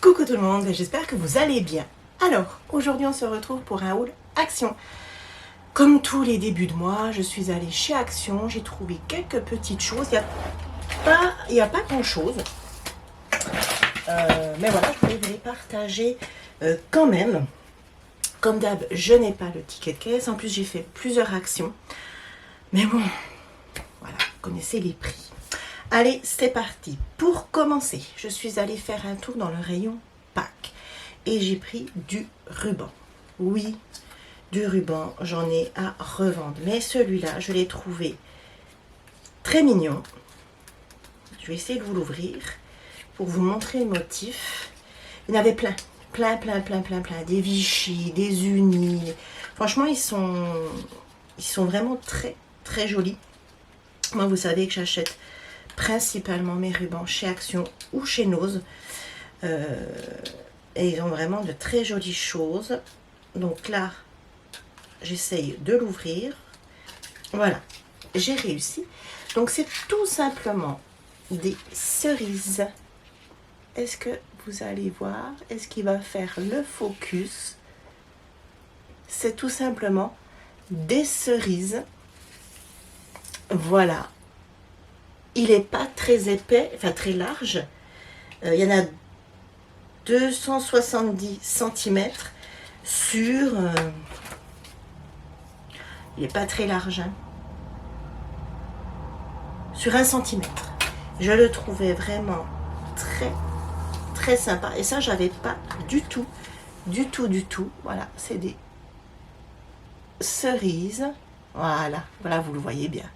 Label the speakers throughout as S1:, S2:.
S1: Coucou tout le monde, j'espère que vous allez bien. Alors, aujourd'hui on se retrouve pour un haul Action. Comme tous les débuts de mois, je suis allée chez Action, j'ai trouvé quelques petites choses. Il n'y a pas grand chose. Mais voilà, je voulais vous les partager quand même. Comme d'hab, je n'ai pas le ticket de caisse. En plus, j'ai fait plusieurs actions. Mais bon, voilà, vous connaissez les prix. Allez, c'est parti. Pour commencer, je suis allée faire un tour dans le rayon Pâques. Et j'ai pris du ruban. Oui, du ruban, j'en ai à revendre. Mais celui-là, je l'ai trouvé très mignon. Je vais essayer de vous l'ouvrir pour vous montrer le motif. Il y en avait plein. Plein. Des Vichy, des Unis. Franchement, ils sont vraiment très jolis. Moi, vous savez que j'achète principalement mes rubans chez Action ou chez Nose. Et ils ont vraiment de très jolies choses. Donc là, j'essaye de l'ouvrir. Voilà, j'ai réussi. Donc c'est tout simplement des cerises. Est-ce que vous allez voir? Est-ce qu'il va faire le focus? C'est tout simplement des cerises. Voilà. Il n'est pas très épais, enfin très large. Il y en a 270 cm sur... il n'est pas très large. Hein. Sur 1 cm. Je le trouvais vraiment très sympa. Et ça, j'avais pas du tout. Voilà, c'est des cerises. Voilà, vous le voyez bien.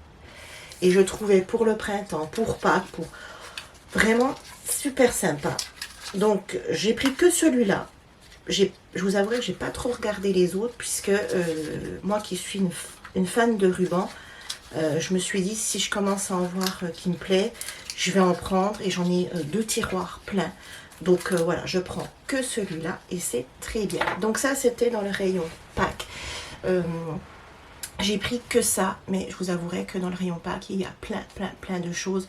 S1: Et je trouvais pour le printemps, pour Pâques, pour vraiment super sympa. Donc, j'ai pris que celui-là. Je vous avouerai que j'ai pas trop regardé les autres, puisque moi qui suis une fan de ruban, je me suis dit, si je commence à en voir qui me plaît, je vais en prendre. Et j'en ai 2 tiroirs pleins. Donc, voilà, je prends que celui-là et c'est très bien. Donc ça, c'était dans le rayon Pâques. J'ai pris que ça, mais je vous avouerai que dans le rayon Pâques, il y a plein de choses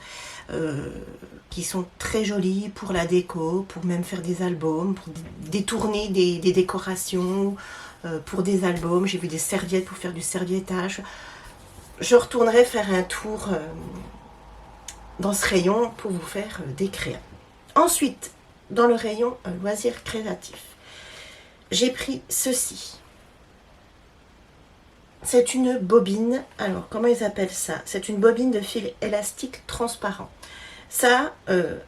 S1: qui sont très jolies pour la déco, pour même faire des albums, pour détourner des décorations, pour des albums. J'ai vu des serviettes pour faire du serviettage. Je retournerai faire un tour dans ce rayon pour vous faire des créas. Ensuite, dans le rayon loisirs créatifs, j'ai pris ceci. C'est une bobine, alors comment ils appellent ça? C'est une bobine de fil élastique transparent. Ça,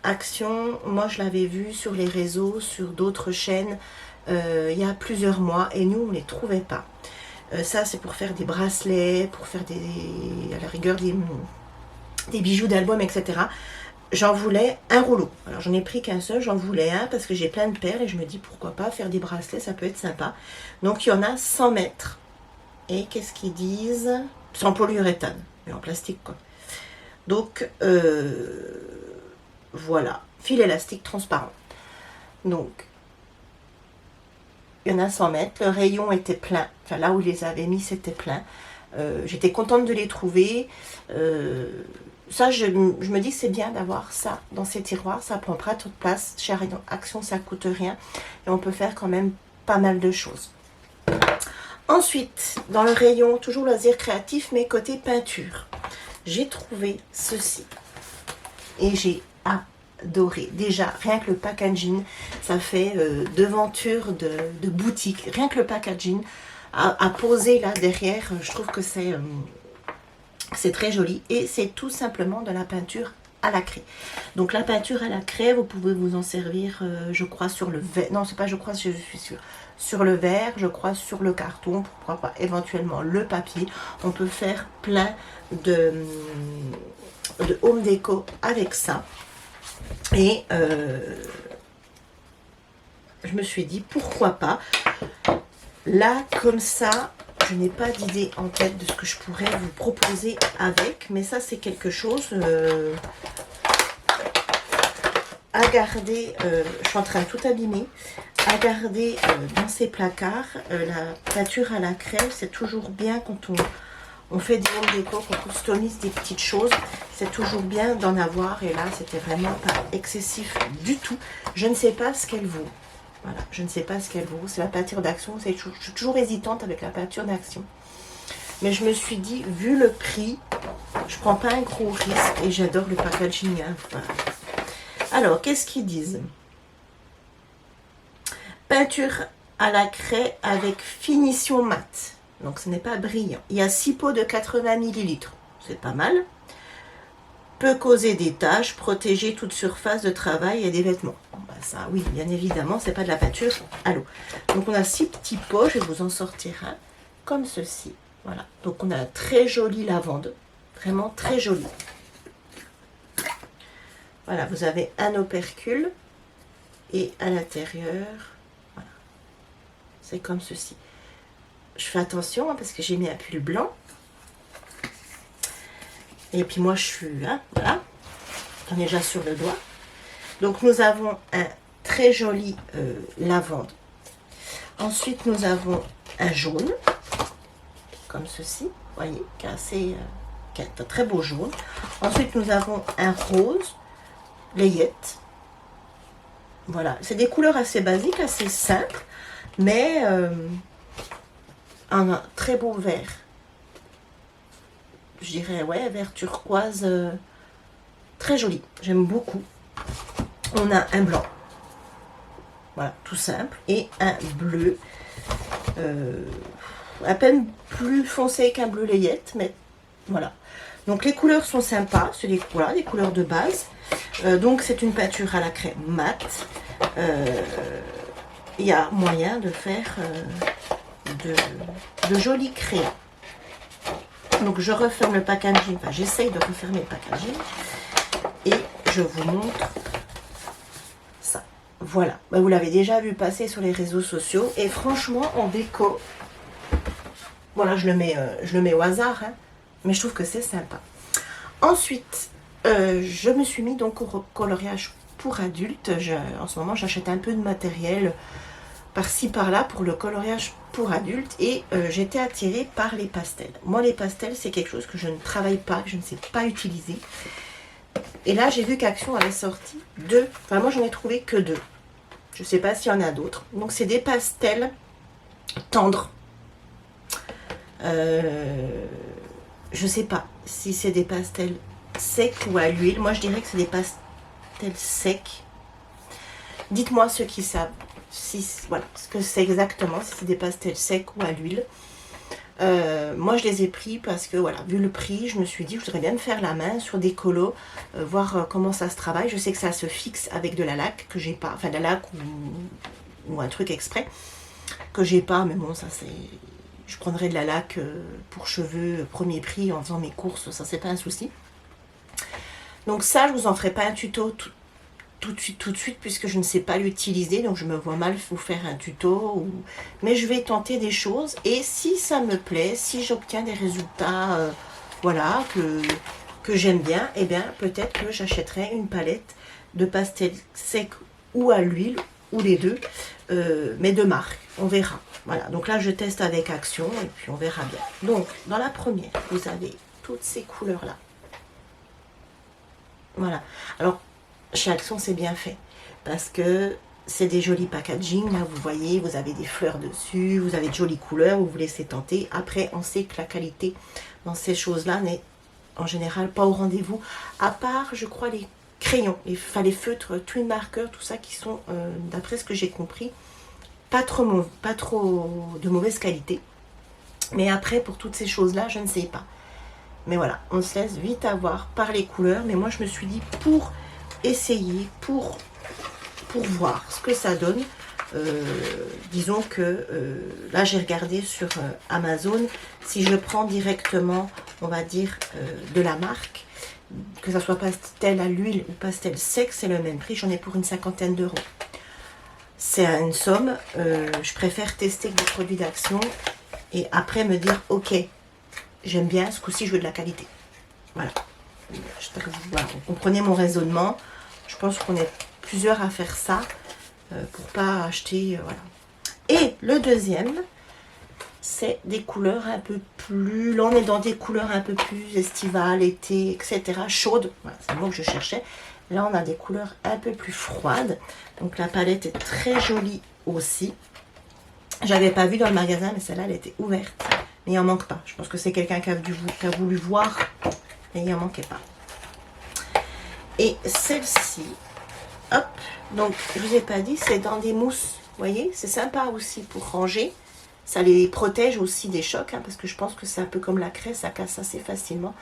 S1: Action, moi je l'avais vu sur les réseaux, sur d'autres chaînes, il y a plusieurs mois et nous on ne les trouvait pas. Ça c'est pour faire des bracelets, pour faire à la rigueur des bijoux d'album, etc. J'en voulais un rouleau. Alors j'en ai pris qu'un seul, j'en voulais un parce que j'ai plein de perles et je me dis pourquoi pas faire des bracelets, ça peut être sympa. Donc il y en a 100 mètres. Et qu'est-ce qu'ils disent? C'est en polyuréthane, mais en plastique quoi. Donc voilà, fil élastique transparent. Donc il y en a 100 mètres, le rayon était plein, enfin là où ils les avaient mis c'était plein. J'étais contente de les trouver. Ça je me dis que c'est bien d'avoir ça dans ces tiroirs, ça prend pas trop de place. Chez Action ça coûte rien et on peut faire quand même pas mal de choses. Ensuite, dans le rayon, toujours loisirs créatifs, mais côté peinture, j'ai trouvé ceci. Et j'ai adoré. Déjà, rien que le packaging, ça fait devanture de boutique. Rien que le packaging à poser là derrière, je trouve que c'est très joli. Et c'est tout simplement de la peinture à la craie. Donc la peinture à la craie, vous pouvez vous en servir, je crois, sur le verre. Non, c'est pas je crois, je suis sûre. Sur le verre, je crois, sur le carton, pourquoi pas éventuellement le papier. On peut faire plein de home déco avec ça. Et je me suis dit, pourquoi pas. Là, comme ça, je n'ai pas d'idée en tête de ce que je pourrais vous proposer avec. Mais ça, c'est quelque chose à garder. Je suis en train de tout abîmer. À garder dans ces placards. La peinture à la craie, c'est toujours bien quand on fait des home déco, qu'on customise des petites choses. c'est toujours bien d'en avoir. Et là, c'était vraiment pas excessif du tout. Je ne sais pas ce qu'elle vaut. Voilà, je ne sais pas ce qu'elle vaut. C'est la peinture d'action. Je suis toujours hésitante avec la peinture d'action. Mais je me suis dit, vu le prix, je prends pas un gros risque. Et j'adore le packaging. Hein. Voilà. Alors, qu'est-ce qu'ils disent? Peinture à la craie avec finition mat. Donc, ce n'est pas brillant. Il y a 6 pots de 80 ml. C'est pas mal. Peut causer des taches, protéger toute surface de travail et des vêtements. Bon, bah ça, oui, bien évidemment, c'est pas de la peinture à l'eau. Donc, on a 6 petits pots. Je vais vous en sortir un comme ceci. Voilà. Donc, on a un très joli lavande. Vraiment très joli. Voilà, vous avez un opercule. Et à l'intérieur, voilà. C'est comme ceci. Je fais attention hein, parce que j'ai mis un pull blanc. Et puis moi je suis, hein, voilà, on est déjà sur le doigt. Donc nous avons un très joli lavande. Ensuite nous avons un jaune, comme ceci, vous voyez, qui est un très beau jaune. Ensuite nous avons un rose, layette. Voilà, c'est des couleurs assez basiques, assez simples, mais un très beau vert. Je dirais, ouais, vert turquoise, très joli. J'aime beaucoup. On a un blanc. Voilà, tout simple. Et un bleu. À peine plus foncé qu'un bleu layette, mais voilà. Donc les couleurs sont sympas. C'est des couleurs de base. Donc c'est une peinture à la craie mat. Il y a moyen de faire de jolis crayons. Donc je referme le packaging, enfin j'essaye de refermer le packaging et je vous montre ça. Voilà, vous l'avez déjà vu passer sur les réseaux sociaux et franchement en déco, voilà je le mets au hasard, hein, mais je trouve que c'est sympa. Ensuite, je me suis mis donc au coloriage pour adultes. En ce moment j'achète un peu de matériel par-ci par-là pour le coloriage pour adultes et j'étais attirée par les pastels. Moi les pastels c'est quelque chose que je ne travaille pas, que je ne sais pas utiliser. Et là j'ai vu qu'Action avait sorti 2, enfin moi j'en ai trouvé que 2. Je ne sais pas s'il y en a d'autres. Donc c'est des pastels tendres. Je ne sais pas si c'est des pastels secs ou à l'huile. Moi je dirais que c'est des pastels secs. Dites-moi ceux qui savent. Si, voilà, ce que c'est exactement, si c'est des pastels secs ou à l'huile. Moi je les ai pris parce que voilà, vu le prix, je me suis dit je voudrais bien me faire la main sur des colos, voir comment ça se travaille. Je sais que ça se fixe avec de la laque que j'ai pas, enfin de la laque ou un truc exprès que j'ai pas, mais bon ça c'est, je prendrai de la laque pour cheveux premier prix en faisant mes courses, ça c'est pas un souci. Donc ça je vous en ferai pas un tuto tout de suite puisque je ne sais pas l'utiliser, donc je me vois mal vous faire un tuto, mais je vais tenter des choses et si ça me plaît, si j'obtiens des résultats voilà, que j'aime bien, et bien peut-être que j'achèterai une palette de pastels secs ou à l'huile ou les deux, mais de marque, on verra. Voilà, donc là je teste avec Action et puis on verra bien. Donc dans la première, vous avez toutes ces couleurs là. Voilà, alors chez Action c'est bien fait parce que c'est des jolis packaging. Là vous voyez, vous avez des fleurs dessus, vous avez de jolies couleurs, vous vous laissez tenter. Après on sait que la qualité dans ces choses là n'est en général pas au rendez-vous, à part je crois les crayons, les feutres twin marker, tout ça qui sont d'après ce que j'ai compris pas trop de mauvaise qualité. Mais après pour toutes ces choses là je ne sais pas, mais voilà, on se laisse vite avoir par les couleurs. Mais moi je me suis dit pour essayer, pour voir ce que ça donne, disons que là j'ai regardé sur Amazon, si je prends directement on va dire de la marque, que ça soit pastel à l'huile ou pastel sec, c'est le même prix, j'en ai pour une 50aine d'euros. C'est une somme, je préfère tester des produits d'Action et après me dire ok, j'aime bien, ce coup-ci je veux de la qualité. Voilà, j'espère que vous comprenez mon raisonnement. Je pense qu'on est plusieurs à faire ça pour pas acheter, voilà. Et le deuxième, c'est des couleurs un peu plus... Là, on est dans des couleurs un peu plus estivales, été, etc. Chaudes. Voilà, c'est le mot que je cherchais. Là, on a des couleurs un peu plus froides. Donc, la palette est très jolie aussi. J'avais pas vu dans le magasin, mais celle-là, elle était ouverte. Mais il n'en manque pas. Je pense que c'est quelqu'un qui a voulu voir. Mais il n'en manquait pas. Et celle-ci, hop. Donc, je vous ai pas dit, c'est dans des mousses. Vous voyez, c'est sympa aussi pour ranger. Ça les protège aussi des chocs, hein, parce que je pense que c'est un peu comme la craie, ça casse assez facilement.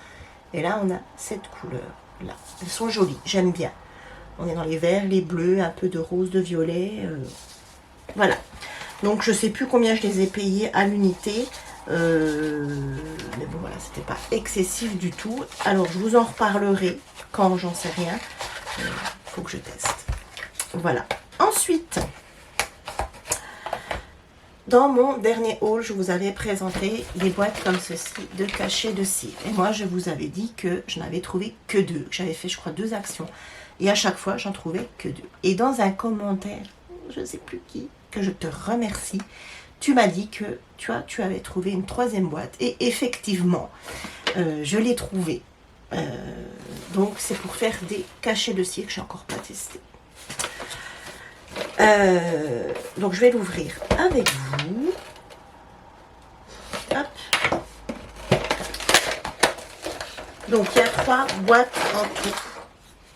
S1: Et là, on a cette couleur-là. Elles sont jolies, j'aime bien. On est dans les verts, les bleus, un peu de rose, de violet. Voilà. Donc, je ne sais plus combien je les ai payés à l'unité. Mais bon, voilà, c'était pas excessif du tout. Alors, je vous en reparlerai quand j'en sais rien. Faut que je teste. Voilà. Ensuite... Dans mon dernier haul, je vous avais présenté des boîtes comme ceci de cachets de cire. Et moi, je vous avais dit que je n'avais trouvé que 2. J'avais fait, je crois, 2 actions. Et à chaque fois, j'en trouvais que 2. Et dans un commentaire, je ne sais plus qui, que je te remercie, tu m'as dit que tu avais trouvé une 3e boîte. Et effectivement, je l'ai trouvée. Donc, c'est pour faire des cachets de cire que je n'ai encore pas testé. Donc je vais l'ouvrir avec vous. Hop. Donc il y a 3 boîtes en tout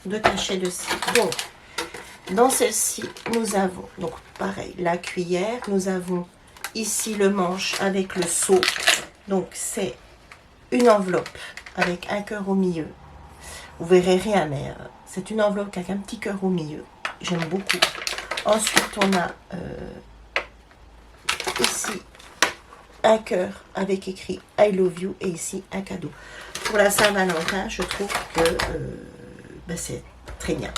S1: de cachets de cire. Donc dans celle-ci nous avons, donc pareil, la cuillère. Nous avons ici le manche avec le seau. Donc c'est une enveloppe avec un cœur au milieu. Vous verrez rien, mais c'est une enveloppe avec un petit cœur au milieu. J'aime beaucoup. Ensuite, on a ici un cœur avec écrit I love you et ici un cadeau. Pour la Saint-Valentin, je trouve que c'est très bien.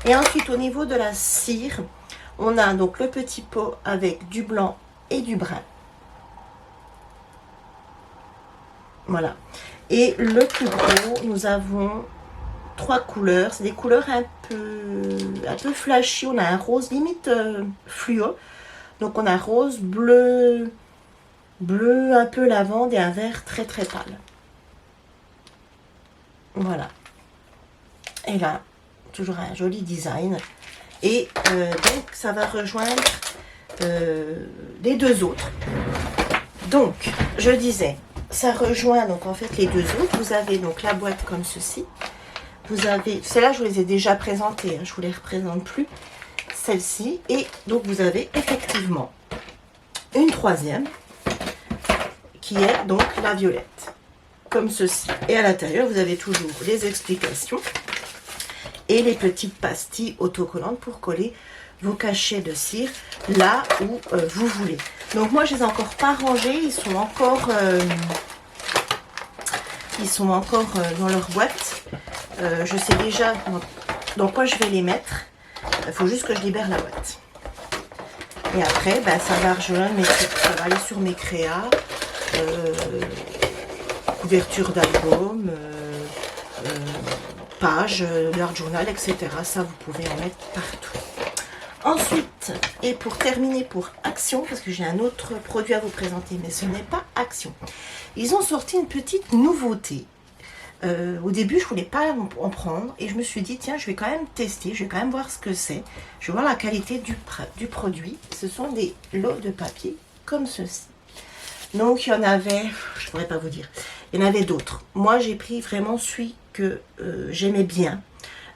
S1: Et ensuite, au niveau de la cire, on a donc le petit pot avec du blanc et du brun. Voilà. Et le plus gros, nous avons 3 couleurs. C'est des couleurs un peu flashy. On a un rose limite fluo. Donc on a rose, bleu un peu lavande et un vert très très pâle. Voilà. Et là, toujours un joli design. Et donc ça va rejoindre les 2 autres. Donc, je disais, ça rejoint donc en fait les 2 autres. Vous avez donc la boîte comme ceci. Vous avez, celles-là je vous les ai déjà présentées, hein, je ne vous les représente plus, celle-ci. Et donc vous avez effectivement une 3e qui est donc la violette, comme ceci. Et à l'intérieur vous avez toujours les explications et les petites pastilles autocollantes pour coller vos cachets de cire là où vous voulez. Donc moi je les ai encore pas rangés, ils sont encore dans leur boîte. Je sais déjà dans quoi je vais les mettre. Il faut juste que je libère la boîte. Et après, ça va rejoindre ça va aller sur mes créas, couverture d'album, page, l'art journal, etc. Ça, vous pouvez en mettre partout. Ensuite, et pour terminer pour Action, parce que j'ai un autre produit à vous présenter, mais ce n'est pas Action. Ils ont sorti une petite nouveauté. Au début, je ne voulais pas en prendre et je me suis dit, tiens, je vais quand même tester, je vais quand même voir ce que c'est. Je vais voir la qualité du produit. Ce sont des lots de papier comme ceci. Donc, il y en avait, je ne pourrais pas vous dire, il y en avait d'autres. Moi, j'ai pris vraiment celui que j'aimais bien.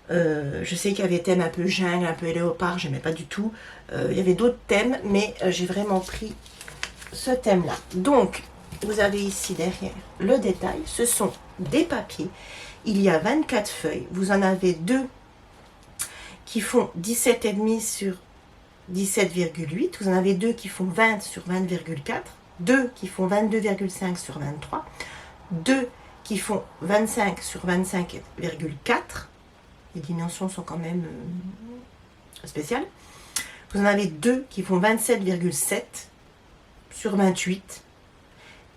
S1: Je sais qu'il y avait thème un peu jungle, un peu léopard, j'aimais pas du tout. Il y avait d'autres thèmes, mais j'ai vraiment pris ce thème-là. Donc, vous avez ici derrière le détail. Ce sont des papiers. Il y a 24 feuilles. Vous en avez 2 qui font 17,5 sur 17,8. Vous en avez 2 qui font 20 sur 20,4. 2 qui font 22,5 sur 23. 2 qui font 25 sur 25,4. Les dimensions sont quand même spéciales. Vous en avez 2 qui font 27,7 sur 28.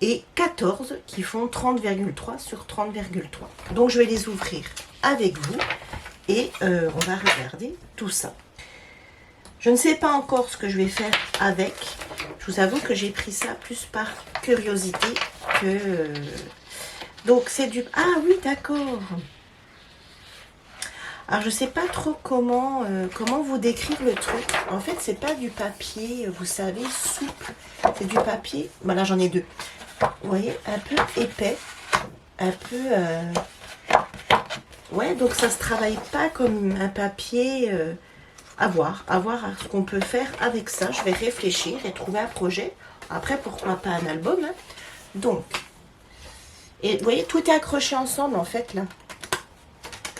S1: Et 14 qui font 30,3 sur 30,3. Donc je vais les ouvrir avec vous et on va regarder tout ça. Je ne sais pas encore ce que je vais faire avec. Je vous avoue que j'ai pris ça plus par curiosité que... Donc c'est du... Ah oui, d'accord. Alors je sais pas trop comment vous décrire le truc. En fait, c'est pas du papier, vous savez, souple. C'est du papier... Voilà, j'en ai deux. Vous voyez, un peu épais. Un peu... Ouais, donc ça se travaille pas comme un papier... à voir ce qu'on peut faire avec ça. Je vais réfléchir et trouver un projet. Après, pourquoi pas un album, hein. Donc, et vous voyez, tout est accroché ensemble, en fait, là.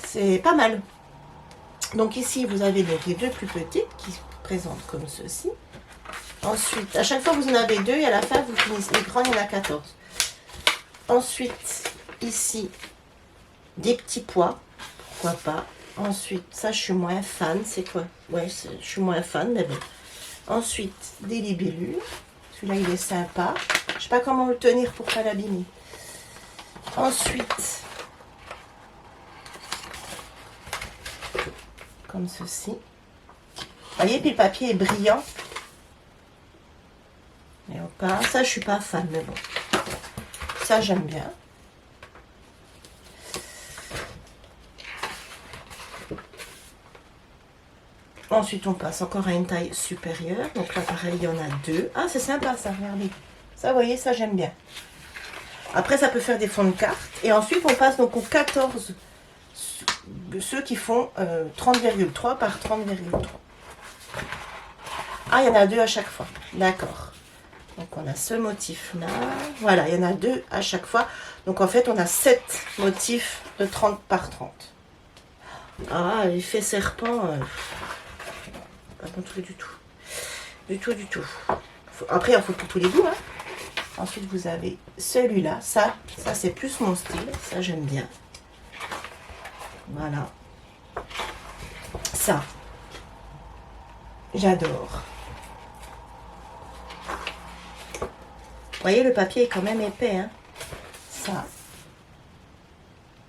S1: C'est pas mal. Donc ici, vous avez donc les deux plus petites qui se présentent comme ceci. Ensuite, à chaque fois, vous en avez deux et à la fin, vous finissez. Les grands, il y en a 14. Ensuite, ici, des petits pois. Pourquoi pas. Ensuite, ça, je suis moins fan. C'est quoi? Ouais, je suis moins fan, mais bon. Ensuite, des libellules. Celui-là, il est sympa. Je sais pas comment le tenir pour pas l'abîmer. Ensuite, comme ceci. Vous voyez, puis le papier est brillant. Et pas. Ça, je suis pas fan, mais bon. Ça, j'aime bien. Ensuite, on passe encore à une taille supérieure. Donc là, pareil, il y en a deux. Ah, c'est sympa, ça, regardez. Ça, vous voyez, ça, j'aime bien. Après, ça peut faire des fonds de carte. Et ensuite, on passe donc aux 14. Ceux qui font 30,3 par 30,3. Ah, il y en a deux à chaque fois. D'accord. Donc, on a ce motif-là. Voilà, il y en a deux à chaque fois. Donc, en fait, on a 7 motifs de 30 par 30. Ah, l'effet serpent... pas bon truc du tout. Du tout. Après, il faut pour tous les goûts, hein. Ensuite, vous avez celui-là. Ça c'est plus mon style. Ça, j'aime bien. Voilà. Ça, j'adore. Vous voyez, le papier est quand même épais, hein. Ça.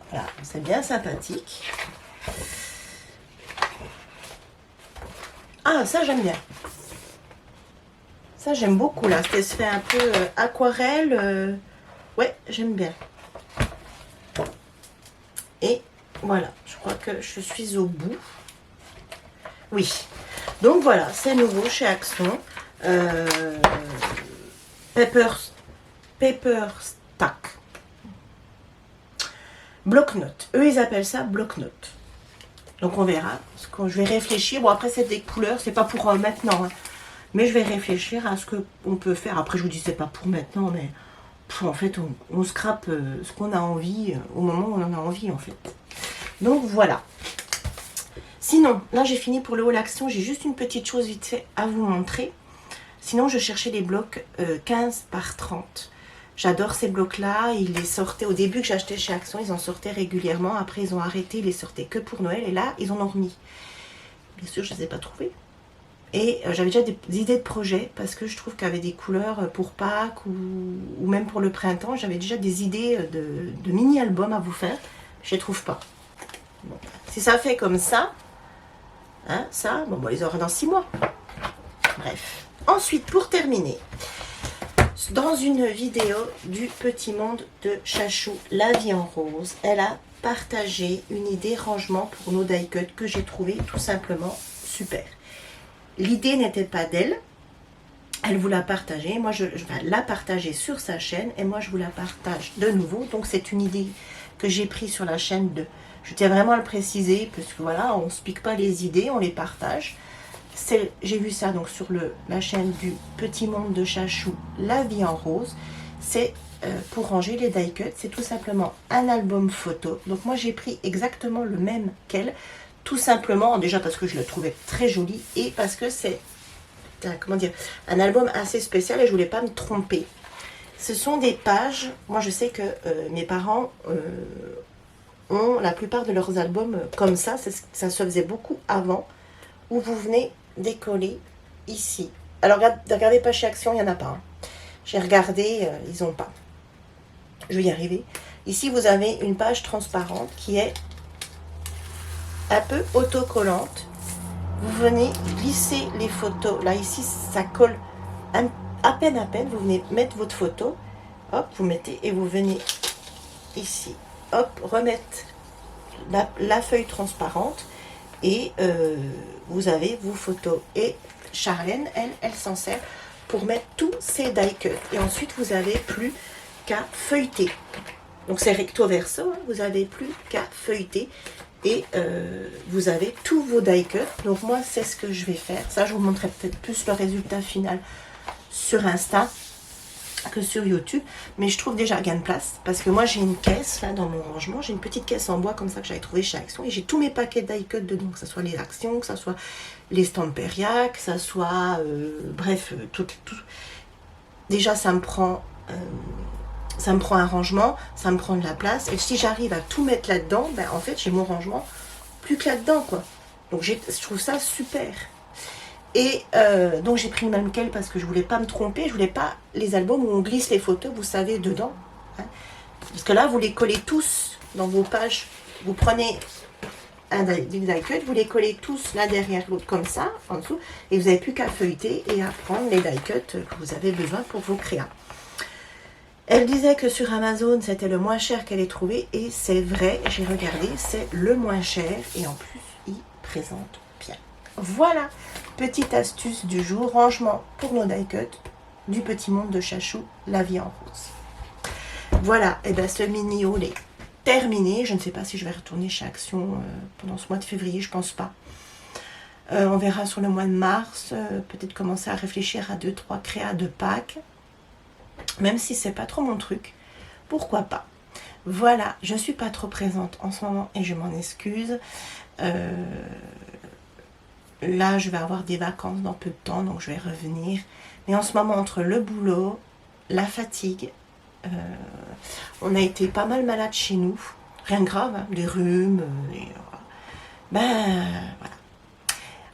S1: Voilà, c'est bien sympathique. Ah, ça, j'aime bien. Ça, j'aime beaucoup, là. Ça se fait un peu aquarelle. Ouais, j'aime bien. Et voilà, je crois que je suis au bout. Oui. Donc, voilà, c'est nouveau chez Axon. Paper Stack. Bloc-notes. Eux, ils appellent ça bloc-notes. Donc, on verra. Je vais réfléchir. Bon, après, c'est des couleurs. C'est pas pour maintenant, hein. Mais je vais réfléchir à ce qu'on peut faire. Après, je vous dis, c'est pas pour maintenant, mais en fait, on scrape ce qu'on a envie au moment où on en a envie, en fait. Donc, voilà. Sinon, là, j'ai fini pour le haul action. J'ai juste une petite chose vite fait à vous montrer. Sinon, je cherchais des blocs 15 par 30. J'adore ces blocs-là. Ils les sortaient au début que j'achetais chez Action. Ils en sortaient régulièrement. Après, ils ont arrêté. Ils les sortaient que pour Noël. Et là, ils en ont remis. Bien sûr, je ne les ai pas trouvés. Et j'avais déjà des idées de projets parce que je trouve qu'avec des couleurs pour Pâques ou même pour le printemps, j'avais déjà des idées de mini-albums à vous faire. Je ne les trouve pas. Bon. Si ça fait comme ça, hein, ça, bon, ils auront dans 6 mois. Bref. Ensuite, pour terminer, dans une vidéo du Petit Monde de Chachou, La Vie en Rose, elle a partagé une idée rangement pour nos die cuts que j'ai trouvé tout simplement super. L'idée n'était pas d'elle, elle vous l'a partagée, moi je vais la partager sur sa chaîne et moi je vous la partage de nouveau. Donc c'est une idée que j'ai prise sur la chaîne de... Je tiens vraiment à le préciser parce que voilà, on ne se pique pas les idées, on les partage. J'ai vu ça donc sur la chaîne du Petit Monde de Chachou, La Vie en Rose. C'est pour ranger les die cuts, c'est tout simplement un album photo. Donc moi j'ai pris exactement le même qu'elle. Tout simplement, déjà parce que je le trouvais très joli et parce que c'est, comment dire, un album assez spécial et je voulais pas me tromper. Ce sont des pages, moi je sais que mes parents ont la plupart de leurs albums comme ça se faisait beaucoup avant, où vous venez décoller ici. Alors regardez pas chez Action, il n'y en a pas. Hein. J'ai regardé, ils n'ont pas. Je vais y arriver. Ici vous avez une page transparente qui est un peu autocollante. Vous venez glisser les photos. Là, ici, ça colle un à peine, vous venez mettre votre photo, hop, vous mettez et vous venez ici, hop, remettre la feuille transparente et vous avez vos photos. Et Charlène, elle s'en sert pour mettre tous ces die cuts. Et ensuite, vous n'avez plus qu'à feuilleter. Donc c'est recto verso, hein, vous n'avez plus qu'à feuilleter. Et vous avez tous vos die cuts. Donc moi, c'est ce que je vais faire. Ça, je vous montrerai peut-être plus le résultat final sur Insta que sur YouTube, mais je trouve déjà gain de place parce que moi j'ai une caisse là dans mon rangement, j'ai une petite caisse en bois comme ça que j'avais trouvé chez Action et j'ai tous mes paquets die cut dedans, que ce soit les Actions, que ce soit les Stamperia, que ce soit bref tout. Déjà ça me prend un rangement, ça me prend de la place et si j'arrive à tout mettre là-dedans, ben en fait j'ai mon rangement plus que là-dedans quoi. Donc je trouve ça super. Et donc j'ai pris le même quel parce que je voulais pas me tromper, je voulais pas les albums où on glisse les photos, vous savez, dedans. Hein. Parce que là, vous les collez tous dans vos pages. Vous prenez un die cut, vous les collez tous l'un derrière l'autre comme ça, en dessous, et vous n'avez plus qu'à feuilleter et à prendre les die cut que vous avez besoin pour vos créas. Elle disait que sur Amazon, c'était le moins cher qu'elle ait trouvé, et c'est vrai, j'ai regardé, c'est le moins cher, et en plus, il présente bien. Voilà, petite astuce du jour, rangement pour nos die cut du petit monde de Chachou, la vie en rose. Voilà, et bien ce mini haul est terminé. Je ne sais pas si je vais retourner chez Action pendant ce mois de février, je pense pas. On verra sur le mois de mars, peut-être commencer à réfléchir à 2-3 créas de Pâques, même si c'est pas trop mon truc, pourquoi pas. Voilà, je suis pas trop présente en ce moment et je m'en excuse. Là, je vais avoir des vacances dans peu de temps, donc je vais revenir. Mais en ce moment, entre le boulot, la fatigue, on a été pas mal malade chez nous. Rien de grave, hein, des rhumes. Ben, voilà.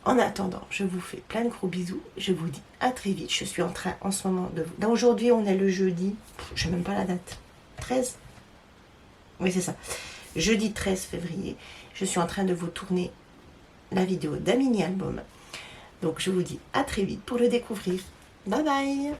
S1: En attendant, je vous fais plein de gros bisous. Je vous dis à très vite. Je suis en train, en ce moment, de... Aujourd'hui, on est le jeudi. Je n'ai même pas la date. 13 ? Oui, c'est ça. Jeudi 13 février. Je suis en train de vous tourner la vidéo d'un mini-album. Donc je vous dis à très vite pour le découvrir. Bye bye!